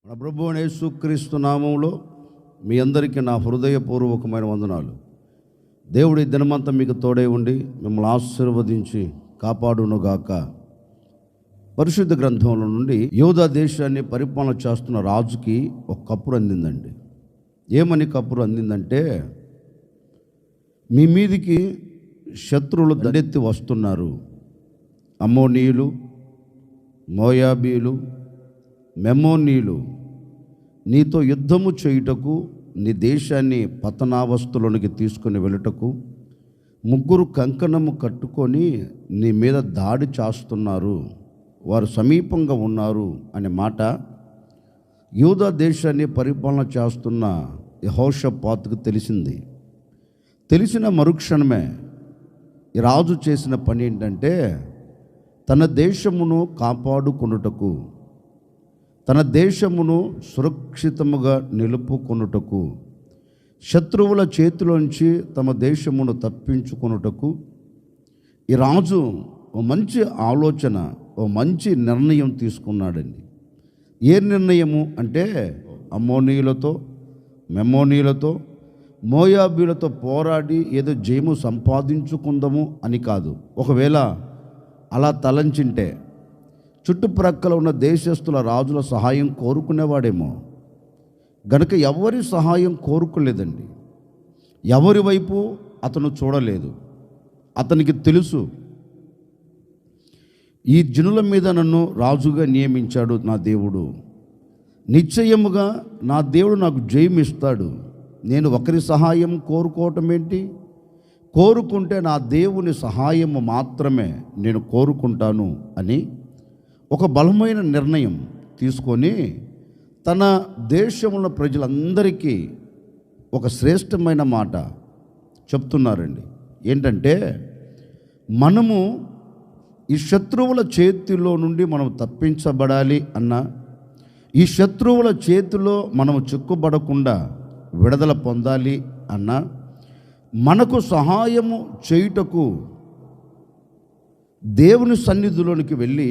మన ప్రభువైన యేసుక్రీస్తు నామములో మీ అందరికీ నా హృదయపూర్వకమైన వందనాలు. దేవుడి దినమంతా మీకు తోడై ఉండి మిమ్మల్ని ఆశీర్వదించి కాపాడునుగాక. పరిశుద్ధ గ్రంథంలో నుండి యూదా దేశాన్ని పరిపాలన చేస్తున్న రాజుకి ఒక కప్పురు అందిందండి. ఏమని కప్పురు అందిందంటే, మీ మీదికి శత్రువులు దండెత్తి వస్తున్నారు. అమ్మోనీయులు, మోయాబీలు, మెమోనీయులు నీతో యుద్ధము చేయుటకు, నీ దేశాన్ని పతనావస్థలోనికి తీసుకుని వెళ్ళుటకు ముగ్గురు కంకణము కట్టుకొని నీ మీద దాడి చేస్తున్నారు, వారు సమీపంగా ఉన్నారు అనే మాట యూదా దేశాన్ని పరిపాలన చేస్తున్న యెహోషాపాతుకు తెలిసింది. తెలిసిన మరుక్షణమే ఈ రాజు చేసిన పని ఏంటంటే, తన దేశమును కాపాడుకొనుటకు, తన దేశమును సురక్షితముగా నిలుపుకొనుటకు, శత్రువుల చేతిలోంచి తమ దేశమును తప్పించుకొనుటకు ఈ రాజు ఓ మంచి ఆలోచన, ఓ మంచి నిర్ణయం తీసుకున్నాడండి. ఏ నిర్ణయము అంటే, అమ్మోనీయులతో, మెమోనీయులతో, మోయాబీలతో పోరాడి ఏదో జయము సంపాదించుకుందాము అని కాదు. ఒకవేళ అలా తలంచింటే చుట్టుప్రక్కల ఉన్న దేశస్తుల రాజుల సహాయం కోరుకునేవాడేమో. గనుక ఎవరి సహాయం కోరుకోలేదండి. ఎవరి వైపు అతను చూడలేదు. అతనికి తెలుసు, ఈ జనుల మీద నన్ను రాజుగా నియమించాడు నా దేవుడు. నిశ్చయముగా నా దేవుడు నాకు జయం ఇస్తాడు. నేను ఒకరి సహాయం కోరుకోవటం ఏంటి? కోరుకుంటే నా దేవుని సహాయము మాత్రమే నేను కోరుకుంటాను అని ఒక బలమైన నిర్ణయం తీసుకొని తన దేశంలో ప్రజలందరికీ ఒక శ్రేష్టమైన మాట చెప్తున్నారండి. ఏంటంటే, మనము ఈ శత్రువుల చేతిలో నుండి మనం తప్పించబడాలి అన్నా, ఈ శత్రువుల చేతిలో మనము చిక్కుబడకుండా విడుదల పొందాలి అన్నా, మనకు సహాయము చేయుటకు దేవుని సన్నిధిలోనికి వెళ్ళి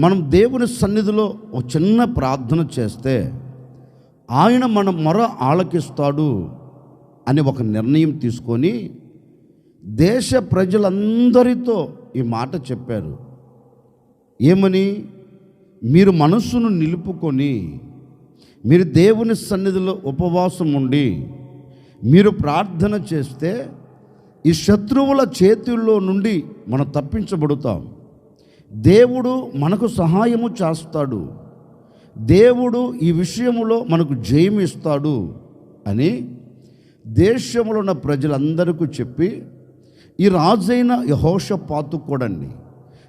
మనం దేవుని సన్నిధిలో ఒక చిన్న ప్రార్థన చేస్తే ఆయన మన మొర ఆలకిస్తాడు అని ఒక నిర్ణయం తీసుకొని దేశ ప్రజలందరితో ఈ మాట చెప్పారు. ఏమని? మీరు మనస్సును నిలుపుకొని, మీరు దేవుని సన్నిధిలో ఉపవాసం ఉండి మీరు ప్రార్థన చేస్తే ఈ శత్రువుల చేతుల్లో నుండి మనం తప్పించబడతాం. దేవుడు మనకు సహాయము చేస్తాడు. దేవుడు ఈ విషయంలో మనకు జయం ఇస్తాడు అని దేశంలో ఉన్న ప్రజలందరికీ చెప్పి, ఈ రాజైన యెహోషాపాతు కూడండి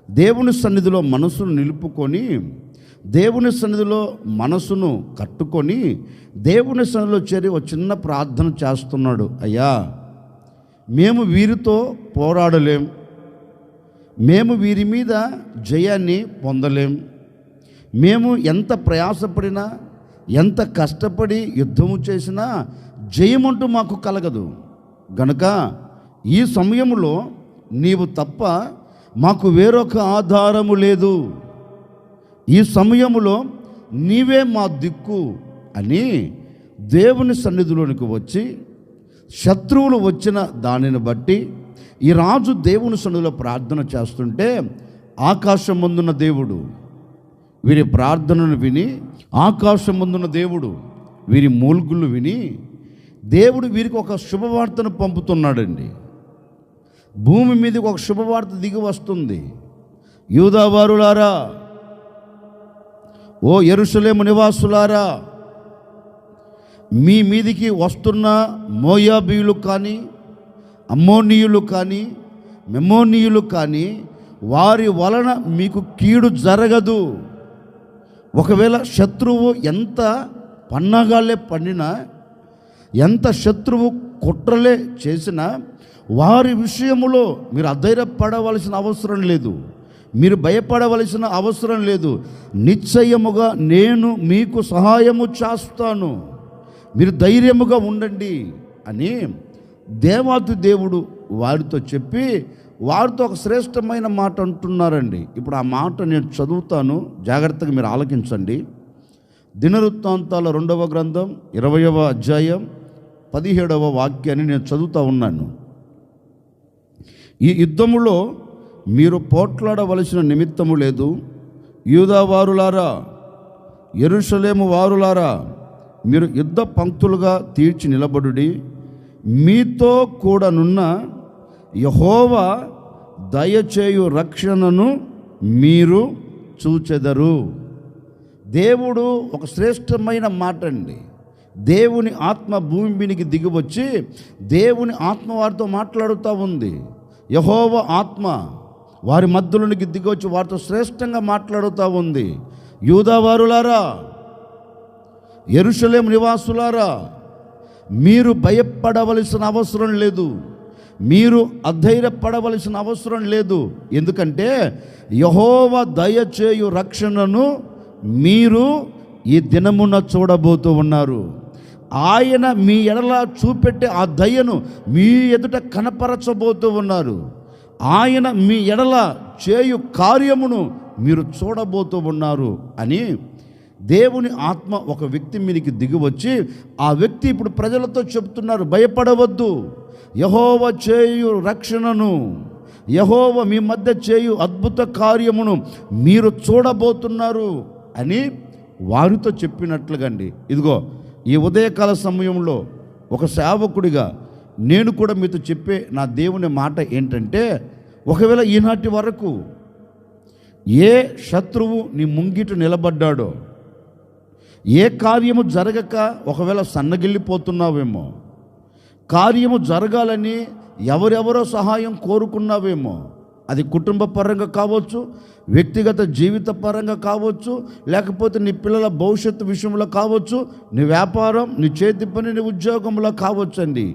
దేవుని సన్నిధిలో మనసును నిలుపుకొని, దేవుని సన్నిధిలో మనసును కట్టుకొని దేవుని సన్నిధిలో చేరి ఒక చిన్న ప్రార్థన చేస్తున్నాడు. అయ్యా, మేము వీరితో పోరాడలేం, మేము వీరి మీద జయాన్ని పొందలేం, మేము ఎంత ప్రయాసపడినా ఎంత కష్టపడి యుద్ధము చేసినా జయమంటూ మాకు కలగదు. గనుక ఈ సమయంలో నీవు తప్ప మాకు వేరొక ఆధారము లేదు. ఈ సమయంలో నీవే మా దిక్కు అని దేవుని సన్నిధిలోనికి వచ్చి, శత్రువులు వచ్చిన దానిని బట్టి ఈ రాజు దేవుని సన్నిధిలో ప్రార్థన చేస్తుంటే, ఆకాశం ముందున్న దేవుడు వీరి ప్రార్థనను విని, ఆకాశం ముందున్న దేవుడు వీరి మూల్గులు విని, దేవుడు వీరికి ఒక శుభవార్తను పంపుతున్నాడండి. భూమి మీదకి ఒక శుభవార్త దిగి వస్తుంది. యూదావారులారా, ఓ యెరూషలేము నివాసులారా, మీ మీదికి వస్తున్న మోయాబీయులు కానీ, అమ్మోనీయులు కానీ, మెమోనీయులు కానీ, వారి వలన మీకు కీడు జరగదు. ఒకవేళ శత్రువు ఎంత పన్నాగాలే పన్నినా, ఎంత శత్రువు కుట్రలే చేసినా వారి విషయములో మీరు అధైర్యపడవలసిన అవసరం లేదు, మీరు భయపడవలసిన అవసరం లేదు. నిశ్చయముగా నేను మీకు సహాయము చేస్తాను, మీరు ధైర్యముగా ఉండండి అని దేవాతి దేవుడు వారితో చెప్పి వారితో ఒక శ్రేష్టమైన మాట అంటున్నారండి. ఇప్పుడు ఆ మాట నేను చదువుతాను, జాగ్రత్తగా మీరు ఆలకించండి. దినవృత్తాంతాల 2వ గ్రంథం 20వ అధ్యాయం 17వ వాక్యాన్ని నేను చదువుతూ ఉన్నాను. ఈ యుద్ధములో మీరు పోట్లాడవలసిన నిమిత్తము లేదు. యూదా వారులారా, యెరూషలేము వారులారా, మీరు యుద్ధ పంక్తులుగా తీర్చి నిలబడుడి. మీతో కూడానున్న యెహోవా దయచేయు రక్షణను మీరు చూచెదరు. దేవుడు ఒక శ్రేష్టమైన మాట అండి. దేవుని ఆత్మ భూమి మీనికి దిగివచ్చి దేవుని ఆత్మ వారితో మాట్లాడుతూ ఉంది. యెహోవా ఆత్మ వారి మధ్యలోనికి దిగొచ్చి వారితో శ్రేష్టంగా మాట్లాడుతూ ఉంది. యూదా వారులారా, యెరూషలేము నివాసులారా, మీరు భయపడవలసిన అవసరం లేదు, మీరు అధైర్యపడవలసిన అవసరం లేదు. ఎందుకంటే యెహోవా దయచేయు రక్షణను మీరు ఈ దినమున చూడబోతూ ఉన్నారు. ఆయన మీ ఎడల చూపెట్టే ఆ దయను మీ ఎదుట కనపరచబోతూ ఉన్నారు. ఆయన మీ ఎడల చేయు కార్యమును మీరు చూడబోతూ ఉన్నారు అని దేవుని ఆత్మ ఒక వ్యక్తి మీదకి దిగివచ్చి ఆ వ్యక్తి ఇప్పుడు ప్రజలతో చెప్తున్నారు, భయపడవద్దు, యెహోవా చేయు రక్షణను, యెహోవా మీ మధ్య చేయు అద్భుత కార్యమును మీరు చూడబోతున్నారు అని వారితో చెప్పినట్లుగండి. ఇదిగో ఈ ఉదయకాల సమయంలో ఒక సేవకుడిగా నేను కూడా మీతో చెప్పే నా దేవుని మాట ఏంటంటే, ఒకవేళ ఈనాటి వరకు ఏ శత్రువు నీ ముంగిట నిలబడ్డాడో, ఏ కార్యము జరగక ఒకవేళ సన్నగిల్లిపోతున్నావేమో, కార్యము జరగాలని ఎవరెవరో సహాయం కోరుకున్నావేమో, అది కుటుంబ పరంగా కావచ్చు, వ్యక్తిగత జీవిత పరంగా కావచ్చు, లేకపోతే నీ పిల్లల భవిష్యత్తు విషయంలో కావచ్చు, నీ వ్యాపారం, నీ చేతి పని, నీ ఉద్యోగంలో కావచ్చు అండి.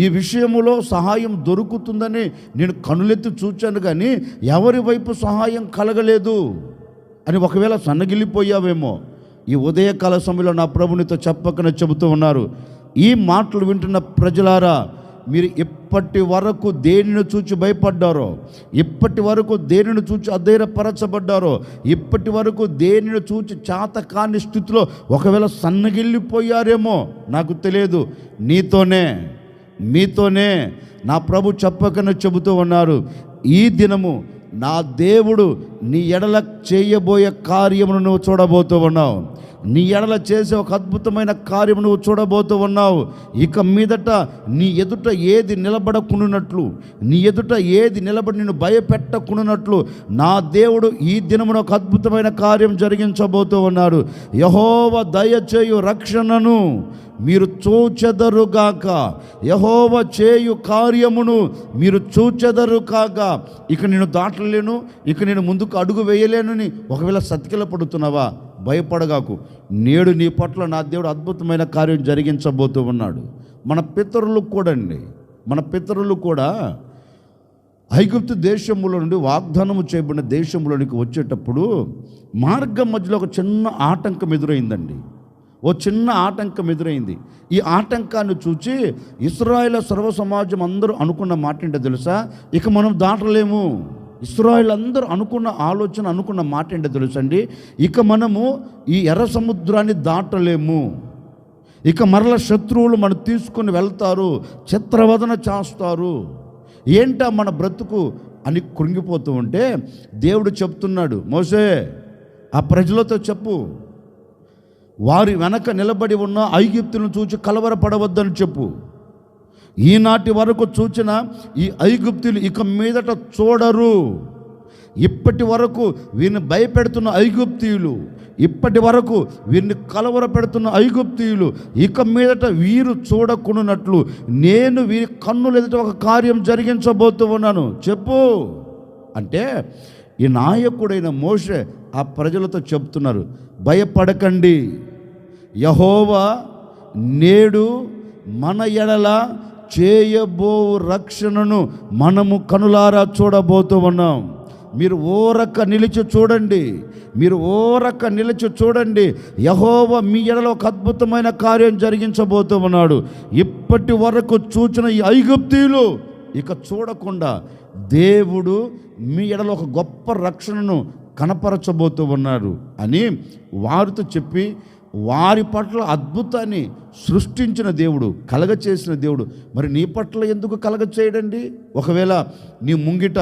ఈ విషయంలో సహాయం దొరుకుతుందని నేను కనులెత్తి చూచాను, కానీ ఎవరి వైపు సహాయం కలగలేదు అని ఒకవేళ సన్నగిల్లిపోయావేమో, ఈ ఉదయకాల సమయంలో నా ప్రభునితో చెప్పకనే చెబుతూ ఉన్నారు. ఈ మాటలు వింటున్న ప్రజలారా, మీరు ఇప్పటి వరకు దేనిని చూచి భయపడ్డారో, ఇప్పటి వరకు దేనిని చూచి అధైర్యపరచబడ్డారో, ఇప్పటి వరకు దేనిని చూచి చాతకాని స్థితిలో ఒకవేళ సన్నగిల్లిపోయారేమో నాకు తెలియదు. మీతోనే నా ప్రభు చెప్పకనే చెబుతూ ఉన్నారు, ఈ దినము నా దేవుడు నీ ఎడల చేయబోయే కార్యమును నువ్వు చూడబోతూ ఉన్నావు. నీ ఎడల చేసే ఒక అద్భుతమైన కార్యము నువ్వు చూడబోతూ ఉన్నావు. ఇక మీదట నీ ఎదుట ఏది నిలబడకున్నట్లు, నీ ఎదుట ఏది నిలబడి నిన్ను భయపెట్టకున్నట్లు నా దేవుడు ఈ దినమున ఒక అద్భుతమైన కార్యం జరిగించబోతూ ఉన్నారు. యెహోవా దయచేయు రక్షణను మీరు చూచెదరుగాక, యెహోవా చేయు కార్యమును మీరు చూచెదరు కాక. ఇక నేను దాటలేను, ఇక నేను ముందుకు అడుగు వేయలేనని ఒకవేళ సతికిల పడుతున్నావా, భయపడగాకు. నేడు నీ పట్ల నా దేవుడు అద్భుతమైన కార్యం జరిగించబోతూ ఉన్నాడు. మన పితరులు కూడా ఐగుప్తు దేశంలో నుండి వాగ్దానము చేయబడిన దేశంలోనికి వచ్చేటప్పుడు మార్గం మధ్యలో ఒక చిన్న ఆటంకం ఎదురైందండి. ఈ ఆటంకాన్ని చూచి ఇశ్రాయేలు సర్వ సమాజం అందరూ అనుకున్న మాట ఏంటో తెలుసా, ఇక మనం దాటలేము. ఇశ్రాయేలు అందరూ అనుకున్న మాట ఏంటో తెలుసండి, ఇక మనము ఈ ఎర్ర సముద్రాన్ని దాటలేము, ఇక మరల శత్రువులు మనం తీసుకొని వెళ్తారు, చిత్రవదన చేస్తారు, ఏంటా మన బ్రతుకు అని కృంగిపోతూ ఉంటే దేవుడు చెప్తున్నాడు, మోసే ఆ ప్రజలతో చెప్పు, వారి వెనక నిలబడి ఉన్న ఐగుప్తులను చూచి కలవరపడవద్దని చెప్పు. ఈనాటి వరకు చూచిన ఈ ఐగుప్తులు ఇక మీదట చూడరు. ఇప్పటి వరకు వీరిని భయపెడుతున్న ఐగుప్తీయులు, ఇప్పటి వరకు వీరిని కలవర పెడుతున్న ఐగుప్తీయులు ఇక మీదట వీరు చూడకున్నట్లు నేను వీరి కన్నులు ఎదుట ఒక కార్యం జరిగించబోతూ ఉన్నాను చెప్పు అంటే, ఈ నాయకుడైన మోషే ఆ ప్రజలతో చెప్తున్నారు, భయపడకండి, యెహోవా నేడు మన ఎడల చేయబో రక్షణను మనము కనులారా చూడబోతూ ఉన్నాం. మీరు ఓరక నిలిచి చూడండి, యెహోవా మీ ఎడల ఒక అద్భుతమైన కార్యం జరిగించబోతూ ఉన్నాడు. ఇప్పటి వరకు చూచిన ఈ ఐగుప్తీయులు ఇక చూడకుండా దేవుడు మీ ఎడల ఒక గొప్ప రక్షణను కనపరచబోతూ ఉన్నారు అని వారితో చెప్పి వారి పట్ల అద్భుతాన్ని సృష్టించిన దేవుడు, కలగ చేసిన దేవుడు మరి నీ పట్ల ఎందుకు కలగ చేయడండి? ఒకవేళ నీ ముంగిట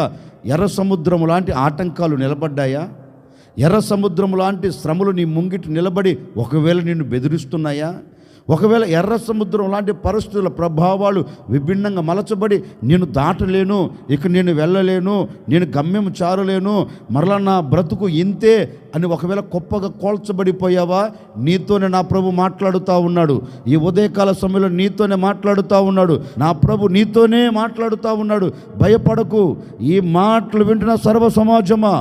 ఎర్ర సముద్రం లాంటి ఆటంకాలు నిలబడ్డాయా? ఎర్ర సముద్రం లాంటి శ్రమలు నీ ముంగిట నిలబడి ఒకవేళ నిన్ను బెదిరిస్తున్నాయా? ఒకవేళ ఎర్ర సముద్రం లాంటి పరిస్థితుల ప్రభావాలు విభిన్నంగా మలచబడి నేను దాటలేను, ఇక నేను వెళ్ళలేను, నేను గమ్యం చారలేను, మరలా నా బ్రతుకు ఇంతే అని ఒకవేళ గొప్పగా కోల్చబడిపోయావా? నీతోనే నా ప్రభు మాట్లాడుతూ ఉన్నాడు. ఈ ఉదయకాల సమయంలో నీతోనే మాట్లాడుతూ ఉన్నాడు. నా ప్రభు నీతోనే మాట్లాడుతూ ఉన్నాడు. భయపడకు. ఈ మాటలు వింటున్న సర్వ సమాజమా,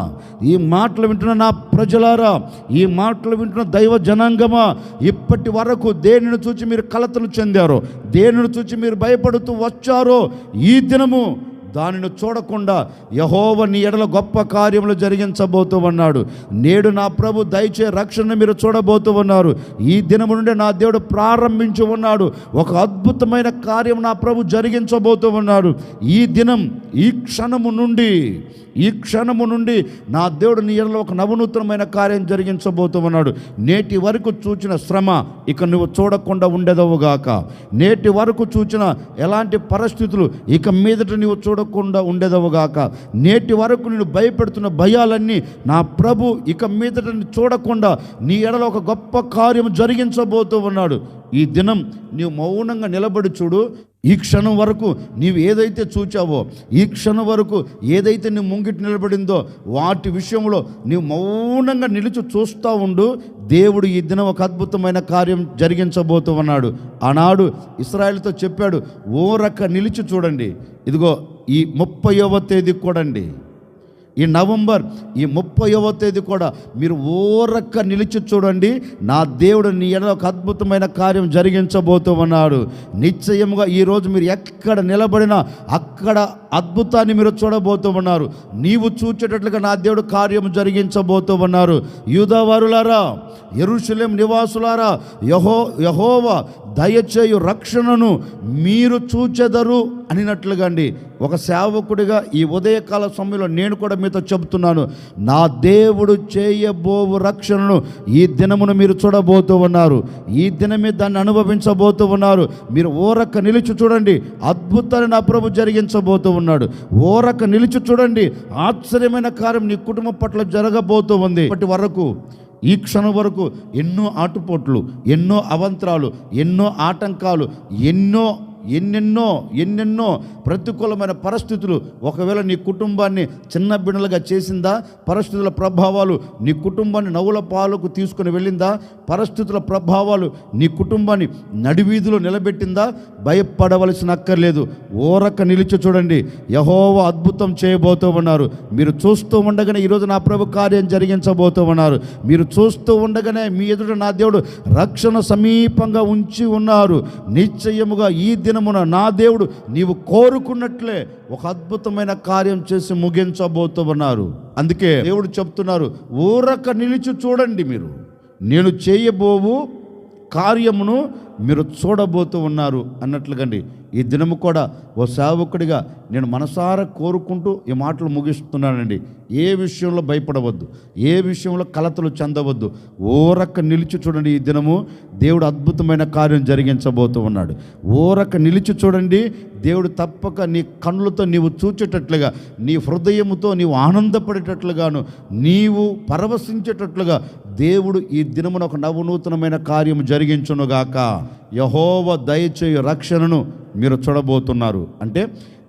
ఈ మాటలు వింటున్న నా ప్రజలారా, ఈ మాటలు వింటున్న దైవ జనాంగమా, ఇప్పటి వరకు దేనిని చూచి మీరు కలతలు చెందారో, దేనిని చూచి మీరు భయపడుతూ వచ్చారో, ఈ దినము దానిని చూడకుండా యెహోవా నీ ఎడల గొప్ప కార్యములు జరిగించబోతూ ఉన్నాడు. నేడు నా ప్రభు దయచే రక్షణ మీరు చూడబోతూ ఉన్నారు. ఈ దినము నుండి నా దేవుడు ప్రారంభించి ఉన్నాడు. ఒక అద్భుతమైన కార్యం నా ప్రభు జరిగించబోతూ ఉన్నాడు. ఈ దినం, ఈ క్షణము నుండి నా దేవుడు నీ ఎడల ఒక నవనూతనమైన కార్యం జరిగించబోతూ ఉన్నాడు. నేటి వరకు చూచిన శ్రమ ఇక నువ్వు చూడకుండా ఉండేదవుగాక. నేటి వరకు చూచిన ఎలాంటి పరిస్థితులు ఇక మీదట నువ్వు చూడకుండా ఉండేదవుగాక. నేటి వరకు నేను భయపెడుతున్న భయాలన్నీ నా ప్రభు ఇక మీదట చూడకుండా నీ ఎడల ఒక గొప్ప కార్యం జరిగించబోతూ ఉన్నాడు. ఈ దినం నీవు మౌనంగా నిలబడి చూడు. ఈ క్షణం వరకు నీవు ఏదైతే చూచావో, ఈ క్షణం వరకు ఏదైతే నీ ముంగిటి నిలబడిందో వాటి విషయంలో నీవు మౌనంగా నిలిచి చూస్తూ ఉండు. దేవుడు ఈ దినం ఒక అద్భుతమైన కార్యం జరిగించబోతూ ఉన్నాడు. ఆనాడు ఇశ్రాయేలుతో చెప్పాడు, ఓరక నిలిచి చూడండి. ఇదిగో ఈ 30వ తేదీ కూడండి, ఈ నవంబర్ ఈ 30వ తేదీ కూడా మీరు ఓరక్క నిలిచి చూడండి. నా దేవుడు నీ ఎడల ఒక అద్భుతమైన కార్యం జరిగించబోతూ ఉన్నాడు. నిశ్చయముగా ఈరోజు మీరు ఎక్కడ నిలబడినా అక్కడ అద్భుతాన్ని మీరు చూడబోతూ ఉన్నారు. నీవు చూచేటట్లుగా నా దేవుడు కార్యం జరిగించబోతూ ఉన్నారు. యూదావారులారా, యెరూషలేం నివాసులారా, యెహోవా దయచేయు రక్షణను మీరు చూచెదరు అనినట్లుగా అండి. ఒక సేవకుడిగా ఈ ఉదయకాల సమయంలో నేను కూడా మీతో చెబుతున్నాను, నా దేవుడు చేయబోవు రక్షణను ఈ దినమును మీరు చూడబోతూ ఉన్నారు. ఈ దినమే దాన్ని అనుభవించబోతూ ఉన్నారు. మీరు ఓరక్క నిలిచి చూడండి, అద్భుతాన్ని నా ప్రభు జరిగించబోతూ ఉన్నాడు. ఓరక్క నిలిచి చూడండి, ఆశ్చర్యమైన కార్యం నీ కుటుంబం పట్ల జరగబోతూ ఉంది. ఇప్పటి వరకు, ఈ క్షణం వరకు ఎన్నో ఆటుపోట్లు, ఎన్నో అవంతరాలు, ఎన్నో ఆటంకాలు, ఎన్నెన్నో ప్రతికూలమైన పరిస్థితులు ఒకవేళ నీ కుటుంబాన్ని చిన్న బిడ్డలుగా చేసిందా? పరిస్థితుల ప్రభావాలు నీ కుటుంబాన్ని నవ్వుల పాలకు తీసుకుని వెళ్ళిందా? పరిస్థితుల ప్రభావాలు నీ కుటుంబాన్ని నడివీధిలో నిలబెట్టిందా? భయపడవలసిన అక్కర్లేదు. ఓరక్క నిలిచి చూడండి, యెహోవా అద్భుతం చేయబోతూ ఉన్నారు. మీరు చూస్తూ ఉండగానే ఈరోజు నా ప్రభు కార్యం జరిగించబోతూ ఉన్నారు. మీరు చూస్తూ ఉండగానే మీ ఎదుట నా దేవుడు రక్షణ సమీపంగా ఉంచి ఉన్నారు. నిశ్చయముగా ఈ దినమున నా దేవుడు నీవు కోరుకున్నట్లే ఒక అద్భుతమైన కార్యం చేసి ముగించబోతూ ఉన్నారు. అందుకే దేవుడు చెప్తున్నారు, ఊరక నిలిచి చూడండి, మీరు నేను చేయబోవు కార్యమును మీరు చూడబోతూ ఉన్నారు అన్నట్లుగండి. ఈ దినము కూడా ఓ సేవకుడిగా నేను మనసారా కోరుకుంటూ ఈ మాటలు ముగిస్తున్నానండి. ఏ విషయంలో భయపడవద్దు, ఏ విషయంలో కలతలు చెందవద్దు. ఓరక్క నిలిచి చూడండి. ఈ దినము దేవుడు అద్భుతమైన కార్యం జరిగించబోతూ ఉన్నాడు. ఓరక్క నిలిచి చూడండి. దేవుడు తప్పక నీ కన్నులతో నీవు చూచేటట్లుగా, నీ హృదయముతో నీవు ఆనందపడేటట్లుగాను, నీవు పరవశించేటట్లుగా దేవుడు ఈ దినమున ఒక నవనూతనమైన కార్యం జరిగించునుగాక. యెహోవా దయచేయు రక్షణను మీరు చూడబోతున్నారు. అంటే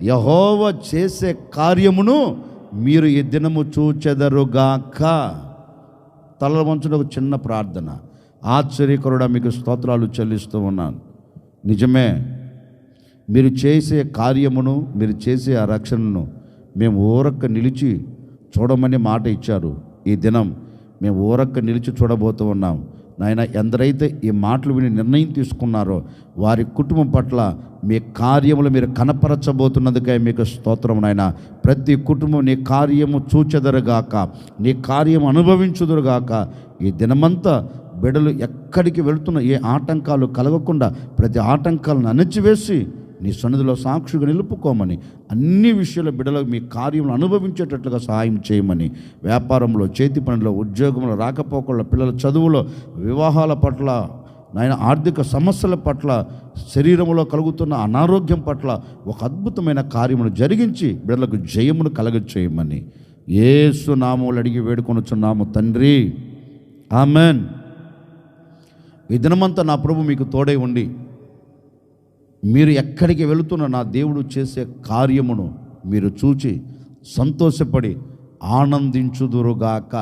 యెహోవా చేసే కార్యమును మీరు ఈ దినము చూచెదరుగాక. తల వంచున ఒక చిన్న ప్రార్థన. ఆశ్చర్యకరుడా, మీకు స్తోత్రాలు చెల్లిస్తూ ఉన్నాను. నిజమే, మీరు చేసే కార్యమును, మీరు చేసే ఆ రక్షణను మేము ఊరక్క నిలిచి చూడమని మాట ఇచ్చారు. ఈ దినం మేము ఊరక్క నిలిచి చూడబోతూ ఉన్నాం. నాయన, ఎందరైతే ఈ మాటలు విని నిర్ణయం తీసుకున్నారో వారి కుటుంబం పట్ల మీ కార్యములు మీరు కనపరచబోతున్నందుకే మీకు స్తోత్రం నాయన. ప్రతి కుటుంబం నీ కార్యము చూచెదరుగాక, నీ కార్యము అనుభవించుదురుగాక. ఈ దినమంతా బిడ్డలు ఎక్కడికి వెళుతున్న ఏ ఆటంకాలు కలగకుండా ప్రతి ఆటంకాలను అణచివేసి నీ సన్నిధిలో సాక్షిగా నిలుపుకోమని, అన్ని విషయాల బిడ్డలకు మీ కార్యములు అనుభవించేటట్లుగా సహాయం చేయమని, వ్యాపారంలో, చేతి పనిలో, ఉద్యోగంలో, రాకపోకల, పిల్లల చదువులో, వివాహాల పట్ల నాయన, ఆర్థిక సమస్యల పట్ల, శరీరంలో కలుగుతున్న అనారోగ్యం పట్ల ఒక అద్భుతమైన కార్యమును జరిగించి బిడ్డలకు జయమును కలగచేయమని యేసు నామములో అడిగి వేడుకొనుచున్నాము తండ్రి, ఆమెన్. ఈ దినమంతా నా ప్రభు మీకు తోడై ఉండి, మీరు ఎక్కడికి వెళుతున్న నా దేవుడు చేసే కార్యమును మీరు చూచి సంతోషపడి ఆనందించుదురుగాక.